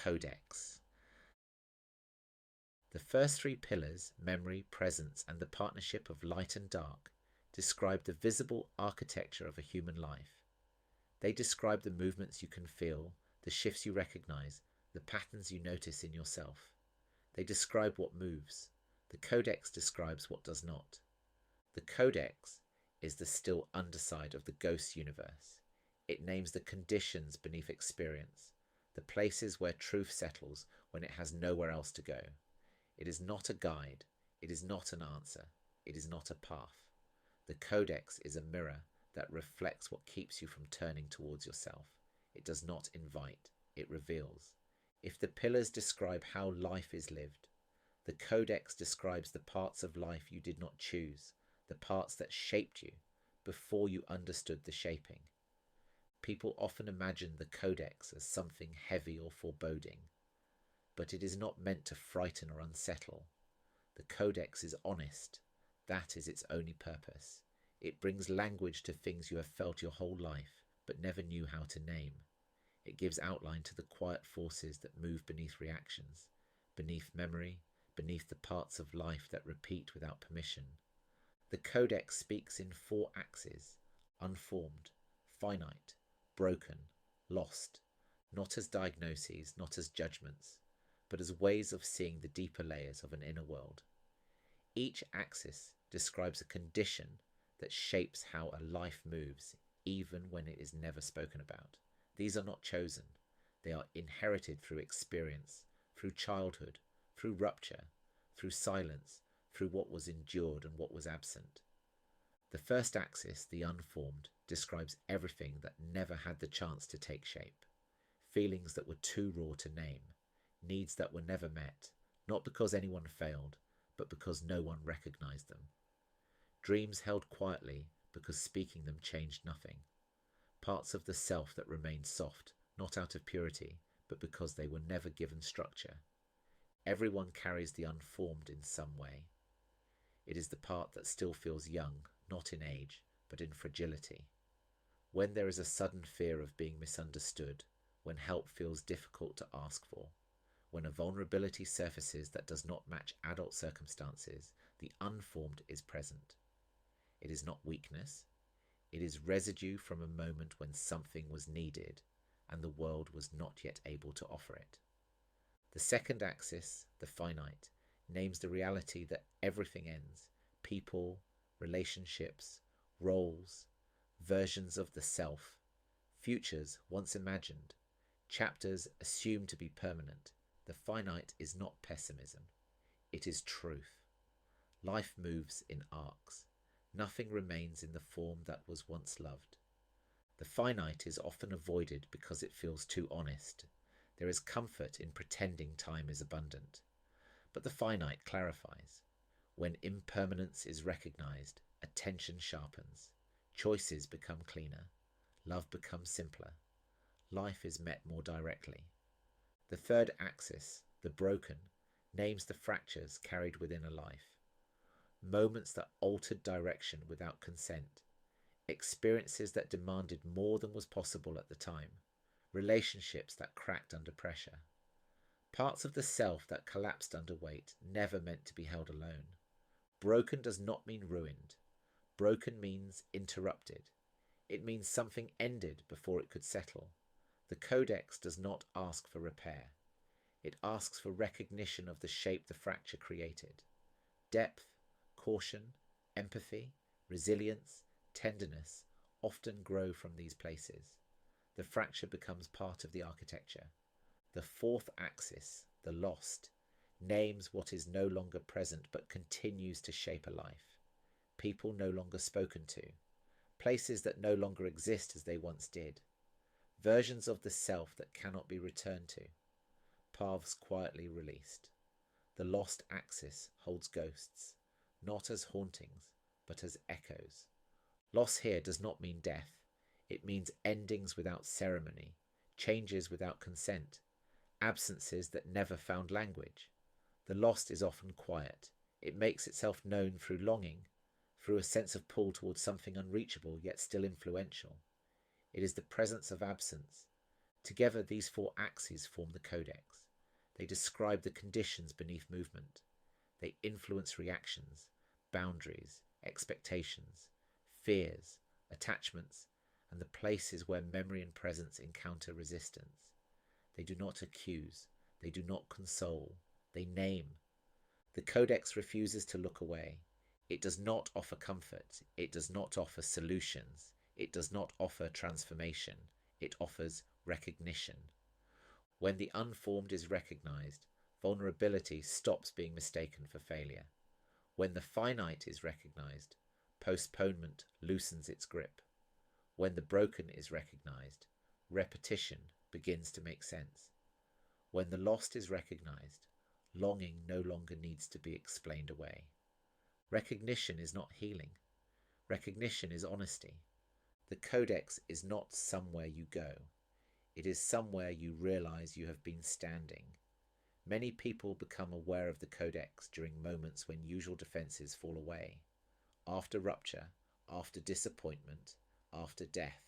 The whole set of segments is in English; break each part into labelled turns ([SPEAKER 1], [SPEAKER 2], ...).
[SPEAKER 1] Codex. The first three pillars, memory, presence, and the partnership of light and dark, describe the visible architecture of a human life. They describe the movements you can feel, the shifts you recognize, the patterns you notice in yourself. They describe what moves. The Codex describes what does not. The Codex is the still underside of the ghost universe. It names the conditions beneath experience, the places where truth settles when it has nowhere else to go. It is not a guide. It is not an answer. It is not a path. The Codex is a mirror that reflects what keeps you from turning towards yourself. It does not invite. It reveals. If the pillars describe how life is lived, the Codex describes the parts of life you did not choose, the parts that shaped you before you understood the shaping. People often imagine the Codex as something heavy or foreboding, but it is not meant to frighten or unsettle. The Codex is honest. That is its only purpose. It brings language to things you have felt your whole life, but never knew how to name. It gives outline to the quiet forces that move beneath reactions, beneath memory, beneath the parts of life that repeat without permission. The Codex speaks in 4 axes: unformed, finite, broken, lost, not as diagnoses, not as judgments, but as ways of seeing the deeper layers of an inner world. Each axis describes a condition that shapes how a life moves, even when it is never spoken about. These are not chosen. They are inherited through experience, through childhood, through rupture, through silence, through what was endured and what was absent. The first axis, the unformed, describes everything that never had the chance to take shape. Feelings that were too raw to name, needs that were never met, not because anyone failed, but because no one recognized them. Dreams held quietly because speaking them changed nothing. Parts of the self that remained soft, not out of purity, but because they were never given structure. Everyone carries the unformed in some way. It is the part that still feels young, not in age, but in fragility. When there is a sudden fear of being misunderstood, when help feels difficult to ask for, when a vulnerability surfaces that does not match adult circumstances, the unformed is present. It is not weakness. It is residue from a moment when something was needed and the world was not yet able to offer it. The second axis, the finite, names the reality that everything ends: people, relationships, roles, versions of the self, futures once imagined, chapters assumed to be permanent. The finite is not pessimism. It is truth. Life moves in arcs. Nothing remains in the form that was once loved. The finite is often avoided because it feels too honest. There is comfort in pretending time is abundant. But the finite clarifies. When impermanence is recognized, attention sharpens. Choices become cleaner. Love becomes simpler. Life is met more directly. The third axis, the broken, names the fractures carried within a life. Moments that altered direction without consent. Experiences that demanded more than was possible at the time. Relationships that cracked under pressure. Parts of the self that collapsed under weight, never meant to be held alone. Broken does not mean ruined. Broken means interrupted. It means something ended before it could settle. The Codex does not ask for repair. It asks for recognition of the shape the fracture created. Depth, caution, empathy, resilience, tenderness often grow from these places. The fracture becomes part of the architecture. The fourth axis, the lost, names what is no longer present but continues to shape a life. People no longer spoken to. Places that no longer exist as they once did. Versions of the self that cannot be returned to. Paths quietly released. The lost axis holds ghosts, not as hauntings, but as echoes. Loss here does not mean death. It means endings without ceremony, changes without consent, absences that never found language. The lost is often quiet. It makes itself known through longing, through a sense of pull towards something unreachable yet still influential. It is the presence of absence, Together, these four axes form the Codex. They describe the conditions beneath movement. They influence reactions, boundaries, expectations, fears, attachments, and the places where memory and presence encounter resistance. They do not accuse, they do not console, they name. The Codex refuses to look away. It does not offer comfort, it does not offer solutions, it does not offer transformation, it offers recognition. When the unformed is recognized, vulnerability stops being mistaken for failure. When the finite is recognized, postponement loosens its grip. When the broken is recognized, repetition begins to make sense. When the lost is recognized, longing no longer needs to be explained away. Recognition is not healing. Recognition is honesty. The Codex is not somewhere you go. It is somewhere you realize you have been standing. Many people become aware of the Codex during moments when usual defenses fall away. After rupture, after disappointment, after death,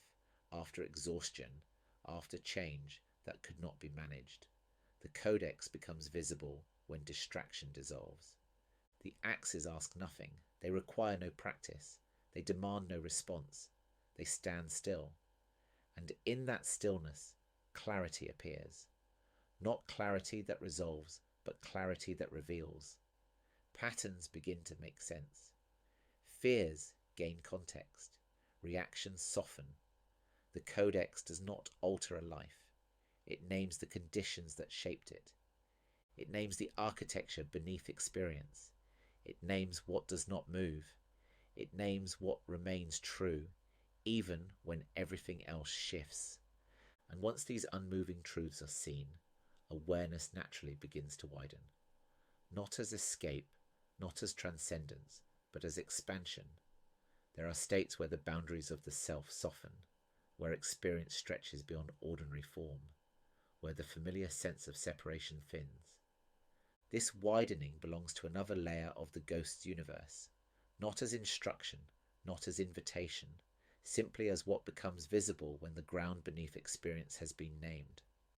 [SPEAKER 1] after exhaustion, after change that could not be managed. The Codex becomes visible when distraction dissolves. The axes ask nothing. They require no practice. They demand no response. They stand still. And in that stillness, clarity appears. Not clarity that resolves, but clarity that reveals. Patterns begin to make sense. Fears gain context. Reactions soften. The Codex does not alter a life. It names the conditions that shaped it. It names the architecture beneath experience. It names what does not move. It names what remains true, even when everything else shifts. And once these unmoving truths are seen, awareness naturally begins to widen. Not as escape, not as transcendence, but as expansion. There are states where the boundaries of the self soften, where experience stretches beyond ordinary form, where the familiar sense of separation thins. This widening belongs to another layer of the Ghosts universe, not as instruction, not as invitation, simply as what becomes visible when the ground beneath experience has been named.